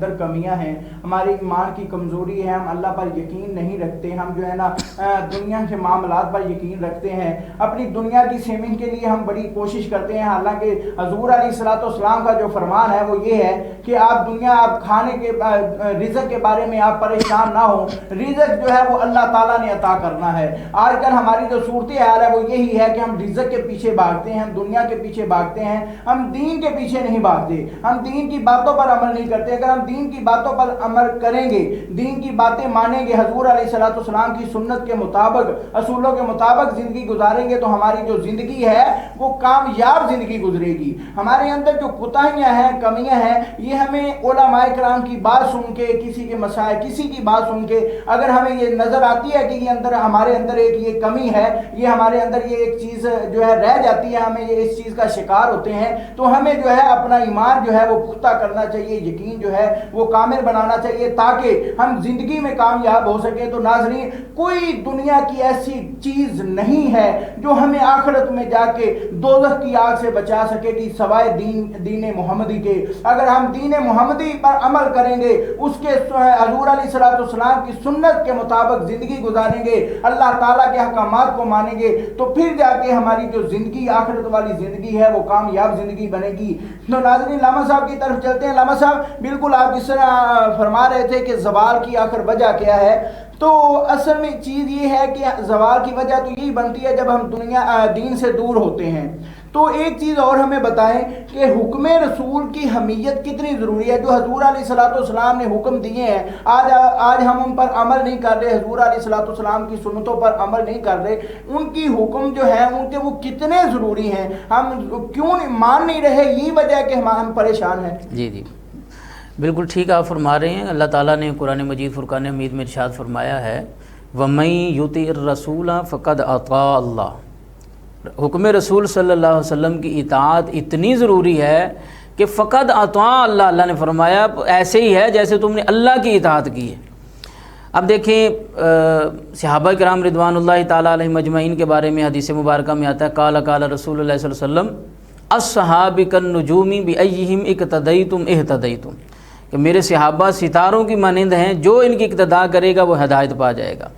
اندر کمیاں ہیں، ہمارے ایمان کی کمزوری ہے، ہم اللہ پر یقین نہیں رکھتے، ہم جو ہے نا دنیا کے معاملات پر یقین رکھتے ہیں، اپنی دنیا کی سیونگ کے لیے ہم بڑی کوشش کرتے ہیں، حالانکہ حضور علیہ الصلوۃ والسلام کا جو فرمان ہے وہ یہ ہے کہ آپ کھانے کے رزق کے بارے میں آپ پریشان نہ ہوں، رزق جو ہے وہ اللہ تعالیٰ نے عطا کرنا ہے۔ آج کل ہماری جو صورتحال ہے وہ یہی ہے کہ ہم رزق کے پیچھے بھاگتے ہیں، ہم دنیا کے پیچھے بھاگتے ہیں، ہم دین کے پیچھے نہیں بھاگتے، ہم دین کی باتوں پر عمل نہیں کرتے۔ اگر ہم دین کی باتوں پر عمل کریں گے، دین کی باتیں مانیں گے، حضور علیہ الصلوۃ والسلام کی سنت کے مطابق، اصولوں کے مطابق زندگی گزاریں گے تو ہماری جو زندگی ہے وہ کامیاب زندگی گزرے گی۔ ہمارے اندر جو کوتاہیاں ہیں، کمیاں ہیں، یہ ہمیں علماء کرام کی بات سن کے، کسی کے مسائل، کسی کی بات سن کے اگر ہمیں یہ نظر آتی ہے کہ یہ ہمارے اندر ایک یہ کمی ہے، یہ ہمارے اندر یہ ایک چیز جو ہے رہ جاتی ہے، ہمیں یہ اس چیز کا شکار ہوتے ہیں، تو ہمیں جو ہے اپنا ایمان جو ہے وہ پختہ کرنا چاہیے، یقین جو ہے وہ کامل بنانا چاہیے تاکہ ہم زندگی میں کامیاب ہو سکیں۔ تو ناظرین، کوئی دنیا کی ایسی چیز نہیں ہے جو ہمیں آخرت میں جا کے دوزخ کی آگ سے بچا سکے گی سوائے دین محمدی کے۔ اگر ہم دین محمدی پر عمل کریں گے، اس کے حضور علیہ الصلوۃ والسلام کی سنت کے مطابق زندگی گزاریں گے، اللہ تعالیٰ کے احکامات کو مانیں گے، تو پھر جا کے ہماری جو زندگی آخرت والی زندگی ہے وہ کامیاب زندگی بنے گی۔ تو ناظرین، لاما صاحب کی طرف چلتے ہیں۔ لاما صاحب، بالکل آپ جس طرح فرما رہے تھے کہ زوال کی آخر وجہ کیا ہے، تو اصل میں چیز یہ ہے کہ زوال کی وجہ تو یہی بنتی ہے جب ہم دین سے دور ہوتے ہیں۔ تو ایک چیز اور ہمیں بتائیں کہ حکم رسول کی حمیت کتنی ضروری ہے۔ جو حضور علیہ الصلوۃ والسلام نے حکم دیے ہیں، آج ہم ان پر عمل نہیں کر رہے، حضور علیہ الصلوۃ والسلام کی سنتوں پر عمل نہیں کر رہے، ان کی حکم جو ہے ان کے وہ کتنے ضروری ہیں، ہم کیوں مان نہیں رہے، یہی وجہ ہے کہ ہم پریشان ہیں۔ جی بالکل ٹھیک آپ فرما رہے ہیں۔ اللہ تعالیٰ نے قرآن مجید فرقان حمید میں ارشاد فرمایا ہے، وَمَن يُطِعِ الرَّسُولَ فَقَدْ أَطَاعَ اللَّهَ۔ حکم رسول صلی اللہ علیہ وسلم کی اطاعت اتنی ضروری ہے کہ فقد اطاع اللہ، اللہ نے فرمایا ایسے ہی ہے جیسے تم نے اللہ کی اطاعت کی ہے۔ اب دیکھیں، صحابہ کرام رضوان اللہ تعالیٰ علیہ مجمعین کے بارے میں حدیث مبارکہ میں آتا ہے، قال رسول اللہ صلی اللہ علیہ وسلم الصحابہ کالنجوم بأیہم اقتدیتم اہتدیتم، کہ میرے صحابہ ستاروں کی مانند ہیں، جو ان کی اقتداء کرے گا وہ ہدایت پا جائے گا۔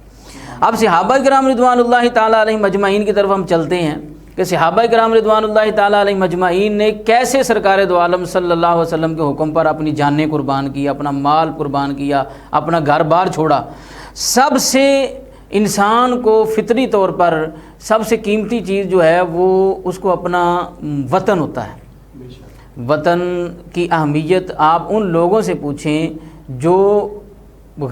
اب صحابہ کرام رضوان اللہ تعالیٰ علیہ مجمعین کی طرف ہم چلتے ہیں کہ صحابہ کرام رضوان اللہ تعالیٰ علیہ مجمعین نے کیسے سرکار دو عالم صلی اللہ علیہ وسلم کے حکم پر اپنی جانیں قربان کی، اپنا مال قربان کیا، اپنا گھر بار چھوڑا۔ سب سے انسان کو فطری طور پر سب سے قیمتی چیز جو ہے وہ اس کو اپنا وطن ہوتا ہے۔ وطن کی اہمیت آپ ان لوگوں سے پوچھیں جو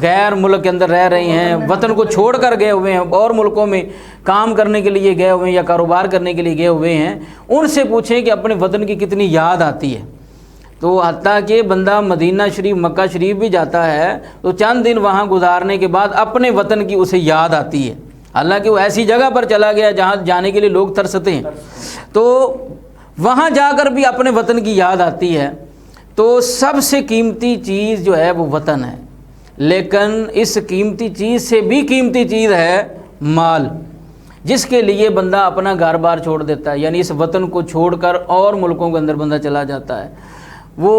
غیر ملک کے اندر رہ رہے ہیں، وطن کو چھوڑ کر گئے ہوئے ہیں، اور ملکوں میں کام کرنے کے لیے گئے ہوئے ہیں یا کاروبار کرنے کے لیے گئے ہوئے ہیں، ان سے پوچھیں کہ اپنے وطن کی کتنی یاد آتی ہے۔ تو حتیٰ کہ بندہ مدینہ شریف، مکہ شریف بھی جاتا ہے تو چند دن وہاں گزارنے کے بعد اپنے وطن کی اسے یاد آتی ہے، حالانکہ وہ ایسی جگہ پر چلا گیا جہاں جانے کے لیے لوگ ترستے ہیں، تو وہاں جا کر بھی اپنے وطن کی یاد آتی ہے۔ تو سب سے قیمتی چیز جو ہے وہ وطن ہے، لیکن اس قیمتی چیز سے بھی قیمتی چیز ہے مال، جس کے لیے بندہ اپنا گھر بار چھوڑ دیتا ہے، یعنی اس وطن کو چھوڑ کر اور ملکوں کے اندر بندہ چلا جاتا ہے۔ وہ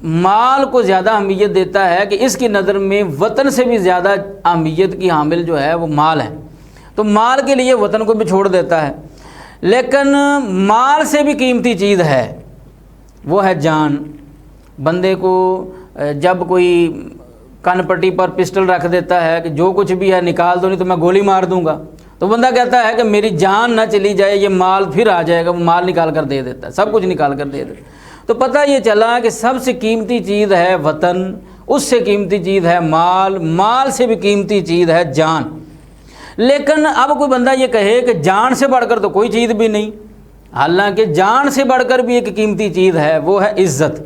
مال کو زیادہ اہمیت دیتا ہے کہ اس کی نظر میں وطن سے بھی زیادہ اہمیت کی حامل جو ہے وہ مال ہے، تو مال کے لیے وطن کو بھی چھوڑ دیتا ہے۔ لیکن مال سے بھی قیمتی چیز ہے، وہ ہے جان۔ بندے کو جب کوئی کن پٹی پر پسٹل رکھ دیتا ہے کہ جو کچھ بھی ہے نکال دو نہیں تو میں گولی مار دوں گا، تو بندہ کہتا ہے کہ میری جان نہ چلی جائے، یہ مال پھر آ جائے گا، وہ مال نکال کر دے دیتا ہے، سب کچھ نکال کر دے دیتا ہے۔ تو پتہ یہ چلا کہ سب سے قیمتی چیز ہے وطن، اس سے قیمتی چیز ہے مال، مال سے بھی قیمتی چیز ہے جان۔ لیکن اب کوئی بندہ یہ کہے کہ جان سے بڑھ کر تو کوئی چیز بھی نہیں، حالانکہ جان سے بڑھ کر بھی ایک قیمتی چیز ہے، وہ ہے عزت۔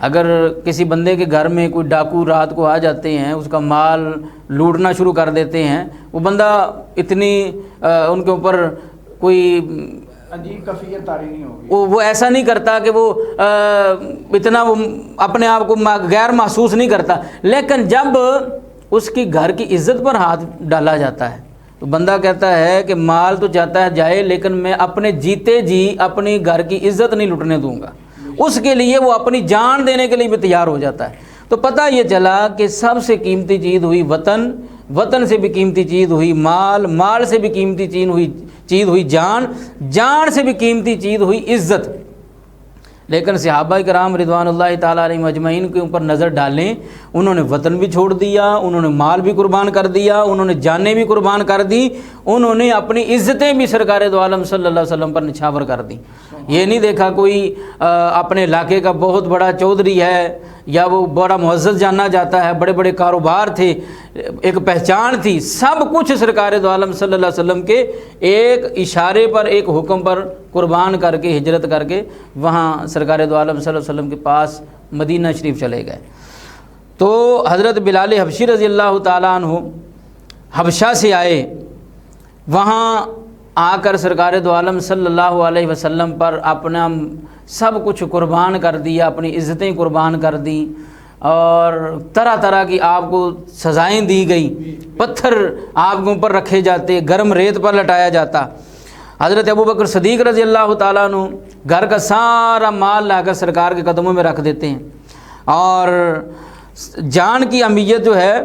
اگر کسی بندے کے گھر میں کوئی ڈاکو رات کو آ جاتے ہیں، اس کا مال لوٹنا شروع کر دیتے ہیں، وہ بندہ اتنی ان کے اوپر کوئی عجیب کفیت طاری نہیں ہوگی، وہ ایسا نہیں کرتا کہ وہ اتنا وہ اپنے آپ کو غیر محسوس نہیں کرتا۔ لیکن جب اس کی گھر کی عزت پر ہاتھ ڈالا جاتا ہے تو بندہ کہتا ہے کہ مال تو چاہتا ہے جائے، لیکن میں اپنے جیتے جی اپنی گھر کی عزت نہیں لٹنے دوں گا۔ اس کے لیے وہ اپنی جان دینے کے لیے بھی تیار ہو جاتا ہے۔ تو پتہ یہ چلا کہ سب سے قیمتی چیز ہوئی وطن، وطن سے بھی قیمتی چیز ہوئی مال، مال سے بھی قیمتی چیز ہوئی جان، جان سے بھی قیمتی چیز ہوئی عزت۔ لیکن صحابہ کرام رضوان اللہ تعالیٰ علیہم اجمعین کے اوپر نظر ڈالیں، انہوں نے وطن بھی چھوڑ دیا، انہوں نے مال بھی قربان کر دیا، انہوں نے جانیں بھی قربان کر دی، انہوں نے اپنی عزتیں بھی سرکار دو عالم صلی اللہ علیہ وسلم پر نچھاور کر دی۔ یہ نہیں دیکھا کوئی اپنے علاقے کا بہت بڑا چودھری ہے یا وہ بڑا معزز جانا جاتا ہے، بڑے بڑے کاروبار تھے، ایک پہچان تھی، سب کچھ سرکار دو عالم صلی اللہ علیہ وسلم کے ایک اشارے پر، ایک حکم پر قربان کر کے، ہجرت کر کے وہاں سرکار دو عالم صلی اللہ علیہ وسلم کے پاس مدینہ شریف چلے گئے۔ تو حضرت بلال حبشی رضی اللہ تعالیٰ عنہ حبشہ سے آئے، وہاں آ کر سرکار دو عالم صلی اللہ علیہ وسلم پر اپنا سب کچھ قربان کر دیا، اپنی عزتیں قربان کر دی، اور طرح طرح کی آپ کو سزائیں دی گئی، پتھر آپ کے اوپر رکھے جاتے، گرم ریت پر لٹایا جاتا۔ حضرت ابوبکر صدیق رضی اللہ تعالیٰ عنہ گھر کا سارا مال لا کر سرکار کے قدموں میں رکھ دیتے ہیں، اور جان کی اہمیت جو ہے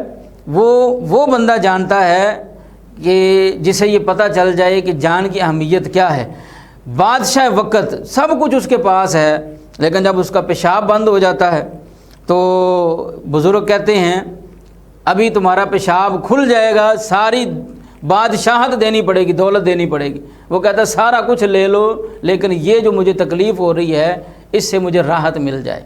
وہ بندہ جانتا ہے کہ جسے یہ پتہ چل جائے کہ جان کی اہمیت کیا ہے۔ بادشاہ وقت سب کچھ اس کے پاس ہے، لیکن جب اس کا پیشاب بند ہو جاتا ہے تو بزرگ کہتے ہیں ابھی تمہارا پیشاب کھل جائے گا، ساری بادشاہت دینی پڑے گی، دولت دینی پڑے گی۔ وہ کہتا ہے سارا کچھ لے لو، لیکن یہ جو مجھے تکلیف ہو رہی ہے اس سے مجھے راحت مل جائے۔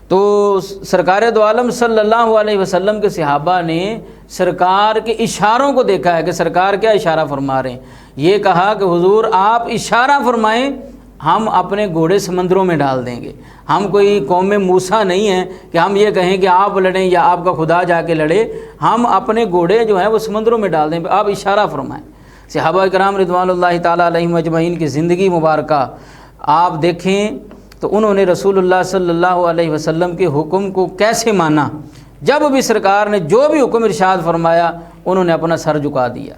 تو سرکار دو عالم صلی اللہ علیہ وسلم کے صحابہ نے سرکار کے اشاروں کو دیکھا ہے کہ سرکار کیا اشارہ فرما رہے ہیں۔ یہ کہا کہ حضور آپ اشارہ فرمائیں، ہم اپنے گھوڑے سمندروں میں ڈال دیں گے۔ ہم کوئی قوم موسیٰ نہیں ہیں کہ ہم یہ کہیں کہ آپ لڑیں یا آپ کا خدا جا کے لڑے، ہم اپنے گھوڑے جو ہیں وہ سمندروں میں ڈال دیں گے، آپ اشارہ فرمائیں۔ صحابہ کرام رضوان اللہ تعالیٰ علیہم اجمعین کی زندگی مبارکہ آپ دیکھیں تو انہوں نے رسول اللہ صلی اللہ علیہ وسلم کے حکم کو کیسے مانا۔ جب بھی سرکار نے جو بھی حکم ارشاد فرمایا انہوں نے اپنا سر جھکا دیا۔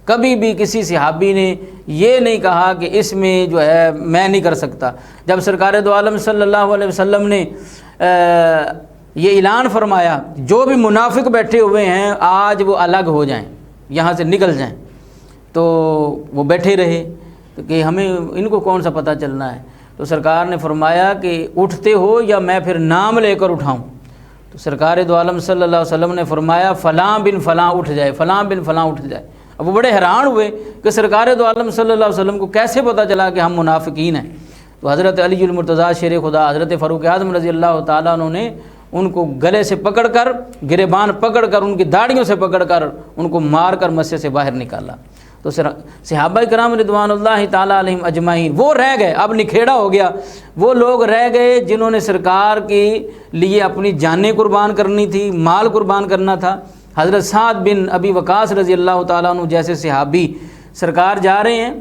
کبھی بھی کسی صحابی نے یہ نہیں کہا کہ اس میں جو ہے میں نہیں کر سکتا۔ جب سرکار دو عالم صلی اللہ علیہ وسلم نے یہ اعلان فرمایا جو بھی منافق بیٹھے ہوئے ہیں آج وہ الگ ہو جائیں، یہاں سے نکل جائیں، تو وہ بیٹھے رہے کہ ہمیں ان کو کون سا پتہ چلنا ہے۔ تو سرکار نے فرمایا کہ اٹھتے ہو یا میں پھر نام لے کر اٹھاؤں؟ تو سرکار دو عالم صلی اللہ علیہ وسلم نے فرمایا فلاں بن فلاں اٹھ جائے، فلاں بن فلاں اٹھ جائے۔ اب وہ بڑے حیران ہوئے کہ سرکار دو عالم صلی اللہ علیہ وسلم کو کیسے پتہ چلا کہ ہم منافقین ہیں۔ تو حضرت علی المرتضیٰ شیر خدا حضرت فاروق اعظم رضی اللہ تعالیٰ عنہ نے ان کو گلے سے پکڑ کر، گریبان پکڑ کر، ان کی داڑھیوں سے پکڑ کر ان کو مار کر مسجد سے باہر نکالا۔ تو صحابہ کرام رضوان اللہ تعالیٰ علیہم اجمعین وہ رہ گئے، اب نکھیڑا ہو گیا، وہ لوگ رہ گئے جنہوں نے سرکار کے لیے اپنی جانیں قربان کرنی تھی، مال قربان کرنا تھا۔ حضرت سعد بن ابی وقاص رضی اللہ تعالیٰ عنہ جیسے صحابی سرکار جا رہے ہیں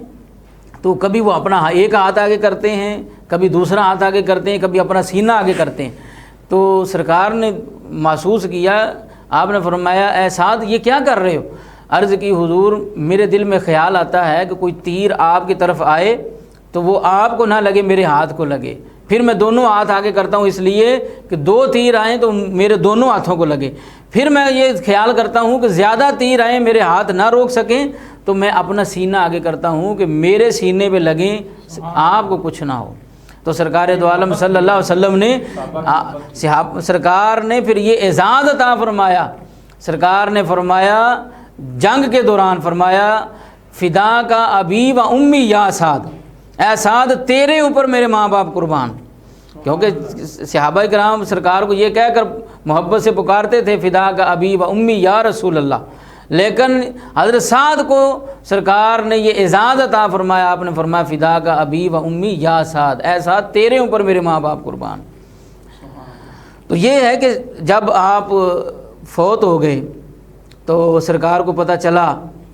تو کبھی وہ اپنا ایک ہاتھ آگے کرتے ہیں، کبھی دوسرا ہاتھ آگے کرتے ہیں، کبھی اپنا سینہ آگے کرتے ہیں۔ تو سرکار نے محسوس کیا، آپ نے فرمایا اے سعد یہ کیا کر رہے ہو؟ عرض کی حضور میرے دل میں خیال آتا ہے کہ کوئی تیر آپ کی طرف آئے تو وہ آپ کو نہ لگے، میرے ہاتھ کو لگے، پھر میں دونوں ہاتھ آگے کرتا ہوں اس لیے کہ دو تیر آئیں تو میرے دونوں ہاتھوں کو لگے، پھر میں یہ خیال کرتا ہوں کہ زیادہ تیر آئیں میرے ہاتھ نہ روک سکیں تو میں اپنا سینہ آگے کرتا ہوں کہ میرے سینے پہ لگیں آپ کو کچھ نہ ہو۔ تو سرکار دو عالم صلی اللہ علیہ وسلم نے سرکار نے پھر یہ اعزاز عطا فرمایا۔ سرکار نے فرمایا جنگ کے دوران فرمایا فدا کا ابی و امی یا سعد، اے سعد تیرے اوپر میرے ماں باپ قربان، کیونکہ صحابہ کرام سرکار کو یہ کہہ کر محبت سے پکارتے تھے فدا کا ابی و امی یا رسول اللہ، لیکن حضرت سعد کو سرکار نے یہ اعزاز عطا فرمایا، آپ نے فرمایا فدا کا ابی و امی یا سعد، اے سعد تیرے اوپر میرے ماں باپ قربان۔ تو یہ ہے کہ جب آپ فوت ہو گئے تو سرکار کو پتہ چلا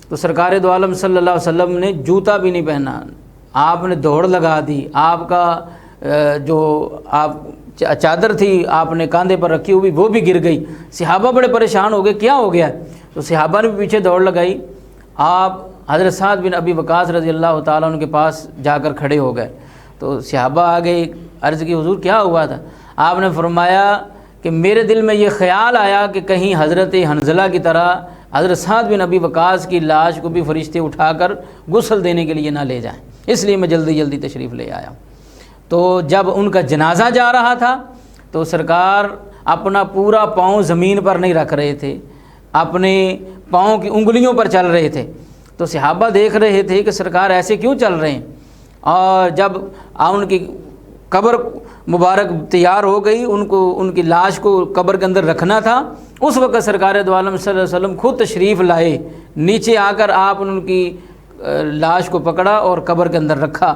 تو سرکار دو عالم صلی اللہ علیہ وسلم نے جوتا بھی نہیں پہنا، آپ نے دوڑ لگا دی، آپ کا جو آپ چادر تھی آپ نے کاندھے پر رکھی ہوئی وہ بھی گر گئی۔ صحابہ بڑے پریشان ہو گئے کیا ہو گیا، تو صحابہ نے بھی پیچھے دوڑ لگائی، آپ حضرت سعد بن ابی وقاص رضی اللہ تعالیٰ عنہ کے پاس جا کر کھڑے ہو گئے۔ تو صحابہ آگے عرض کی حضور کیا ہوا تھا؟ آپ نے فرمایا کہ میرے دل میں یہ خیال آیا کہ کہیں حضرت حنظلہ کی طرح حضرت سعد بن ابی وقاص کی لاش کو بھی فرشتے اٹھا کر غسل دینے کے لیے نہ لے جائیں، اس لیے میں جلدی جلدی تشریف لے آیا۔ تو جب ان کا جنازہ جا رہا تھا تو سرکار اپنا پورا پاؤں زمین پر نہیں رکھ رہے تھے، اپنے پاؤں کی انگلیوں پر چل رہے تھے۔ تو صحابہ دیکھ رہے تھے کہ سرکار ایسے کیوں چل رہے ہیں، اور جب ان کی قبر مبارک تیار ہو گئی، ان کی لاش کو قبر کے اندر رکھنا تھا، اس وقت سرکار دو عالم صلی اللہ علیہ وسلم خود تشریف لائے، نیچے آ کر آپ نے ان کی لاش کو پکڑا اور قبر کے اندر رکھا،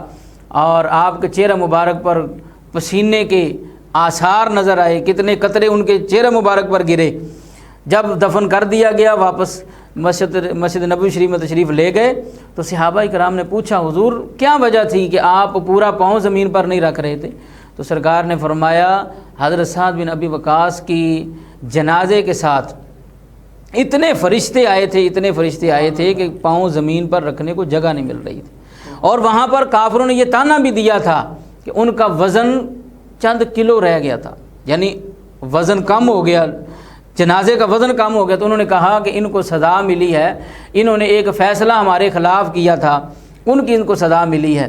اور آپ کے چہرہ مبارک پر پسینے کے آثار نظر آئے، کتنے قطرے ان کے چہرہ مبارک پر گرے۔ جب دفن کر دیا گیا، واپس مسجد نبوی شریف میں تشریف لے گئے تو صحابہ کرام نے پوچھا حضور کیا وجہ تھی کہ آپ پورا پاؤں زمین پر نہیں رکھ رہے تھے؟ تو سرکار نے فرمایا حضرت سعد بن ابی وقاص کی جنازے کے ساتھ اتنے فرشتے آئے تھے کہ پاؤں زمین پر رکھنے کو جگہ نہیں مل رہی تھی، اور وہاں پر کافروں نے یہ تانا بھی دیا تھا کہ ان کا وزن چند کلو رہ گیا تھا، یعنی وزن کم ہو گیا، جنازے کا وزن کم ہو گیا۔ تو انہوں نے کہا کہ ان کو سزا ملی ہے، انہوں نے ایک فیصلہ ہمارے خلاف کیا تھا، ان کو سزا ملی ہے۔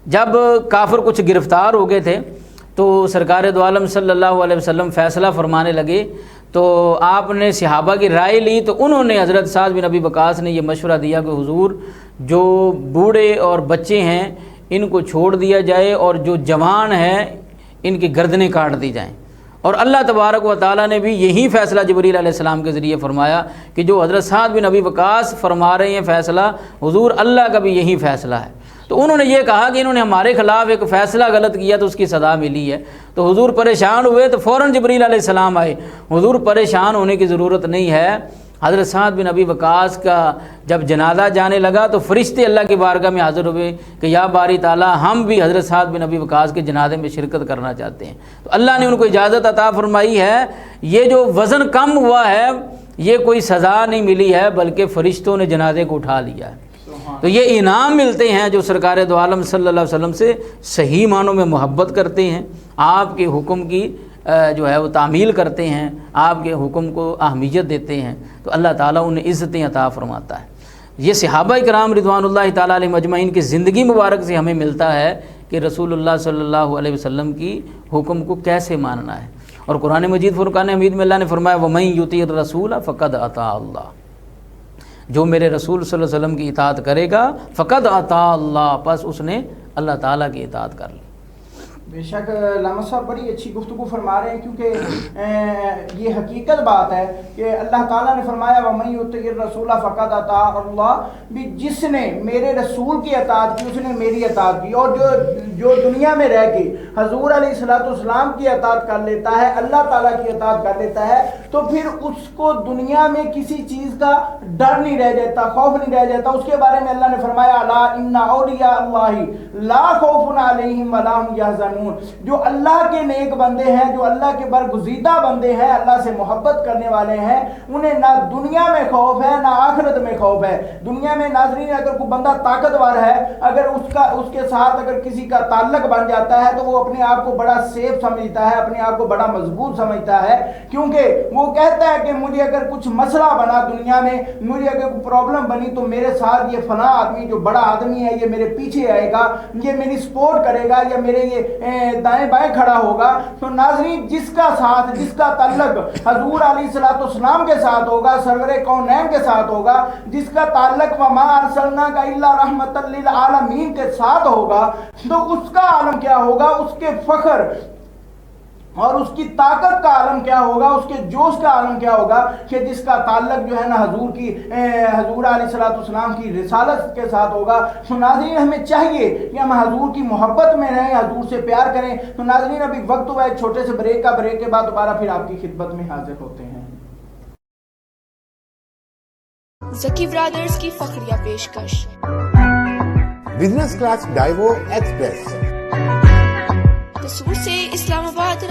جب کافر کچھ گرفتار ہو گئے تھے تو سرکار دو عالم صلی اللہ علیہ وسلم فیصلہ فرمانے لگے، تو آپ نے صحابہ کی رائے لی، تو انہوں نے حضرت سعد بن ابی وقاص نے یہ مشورہ دیا کہ حضور جو بوڑھے اور بچے ہیں ان کو چھوڑ دیا جائے، اور جو جوان ہیں ان کی گردنیں کاٹ دی جائیں۔ اور اللہ تبارک و تعالیٰ نے بھی یہی فیصلہ جبریل علیہ السلام کے ذریعے فرمایا کہ جو حضرت سعد بن ابی وقاص فرما رہے ہیں فیصلہ، حضور اللہ کا بھی یہی فیصلہ ہے۔ تو انہوں نے یہ کہا کہ انہوں نے ہمارے خلاف ایک فیصلہ غلط کیا تو اس کی سزا ملی ہے۔ تو حضور پریشان ہوئے تو فوراً جبریل علیہ السلام آئے۔ حضور پریشان ہونے کی ضرورت نہیں ہے، حضرت سعد بن ابی وقاص کا جب جنازہ جانے لگا تو فرشتے اللہ کی بارگاہ میں حاضر ہوئے کہ یا باری تعالیٰ ہم بھی حضرت سعد بن ابی وقاص کے جنازے میں شرکت کرنا چاہتے ہیں۔ تو اللہ نے ان کو اجازت عطا فرمائی ہے۔ یہ جو وزن کم ہوا ہے یہ کوئی سزا نہیں ملی ہے، بلکہ فرشتوں نے جنازے کو اٹھا لیا ہے۔ تو یہ انعام ملتے ہیں جو سرکار دو عالم صلی اللہ علیہ وسلم سے صحیح معنوں میں محبت کرتے ہیں، آپ کے حکم کی جو ہے وہ تعمیل کرتے ہیں، آپ کے حکم کو اہمیت دیتے ہیں، تو اللہ تعالیٰ انہیں عزتیں عطا فرماتا ہے۔ یہ صحابہ کرام رضوان اللہ تعالیٰ علیہ مجمعین کی زندگی مبارک سے ہمیں ملتا ہے کہ رسول اللہ صلی اللہ علیہ وسلم کی حکم کو کیسے ماننا ہے۔ اور قرآن مجید فرقان حمید میں اللہ نے فرمایا وَمَن يُطِعِ الرَّسُولَ فَقَدْ أَطَاعَ اللَّهَ، جو میرے رسول صلی اللہ علیہ وسلم کی اطاعت کرے گا فقد اطاع اللہ، پس اس نے اللہ تعالیٰ کی اطاعت کر لی۔ بے شک علامہ صاحب بڑی اچھی گفتگو فرما رہے ہیں، کیونکہ یہ حقیقت بات ہے کہ اللہ تعالیٰ نے فرمایا وَمَن يُطِعِ الرَّسُولَ فَقَدْ أَطَاعَ اللَّهَ، بھی جس نے میرے رسول کی اطاعت کی اس نے میری اطاعت کی، اور جو دنیا میں رہ کے حضور علیہ السلام کی اطاعت کر لیتا ہے، اللہ تعالیٰ کی اطاعت کر لیتا ہے، تو پھر اس کو دنیا میں کسی چیز کا ڈر نہیں رہ جاتا، خوف نہیں رہ جاتا۔ اس کے بارے میں اللہ نے فرمایا الا ان اولیاء اللہ لا خوف علیہم ولا هم يحزنون، جو اللہ کے نیک بندے ہیں، جو اللہ کے برگزیدہ بندے ہیں، اللہ سے محبت کرنے والے ہیں، انہیں نہ دنیا میں خوف ہے نہ آخرت میں خوف ہے۔ دنیا میں ناظرین اگر کوئی بندہ طاقتور ہے، اگر اس کے ساتھ اگر کسی کا تعلق بن جاتا ہے تو وہ اپنے آپ کو بڑا سیف سمجھتا ہے، اپنے آپ کو بڑا مضبوط سمجھتا ہے، کیونکہ وہ کہتا ہے کہ مجھے اگر کچھ مسئلہ بنا دنیا میں، مجھے اگر کوئی پرابلم بنی تو میرے ساتھ یہ فلاں آدمی جو بڑا آدمی ہے یہ میرے پیچھے آئے گا، یہ میری سپورٹ کرے گا، یا میرے یہ دائیں بائیں کھڑا ہوگا۔ تو ناظرین جس کا ساتھ، جس کا تعلق حضور علیہ السلام کے ساتھ ہوگا، سرور کونین کے ساتھ ہوگا، جس کا تعلق وما ارسلناک الا رحمۃ للعالمین کے ساتھ ہوگا، تو اس کا عالم کیا ہوگا، اس کے فخر اور اس کی طاقت کا عالم کیا ہوگا، اس کے جوش کا عالم کیا ہوگا کہ جس کا تعلق جو ہے نا حضور علیہ السلام کی رسالت کے ساتھ ہوگا۔ تو ناظرین ہمیں چاہیے کہ ہم حضور کی محبت میں رہیں، حضور سے پیار کریں۔ تو ناظرین ابھی وقت ہوا ایک چھوٹے سے بریک کا، بریک کے بعد دوبارہ پھر آپ کی خدمت میں حاضر ہوتے ہیں۔ زکی برادرز کی فخریہ پیشکش بزنس کلاس ڈائیو ایکسپریس قصور سے اسلام آباد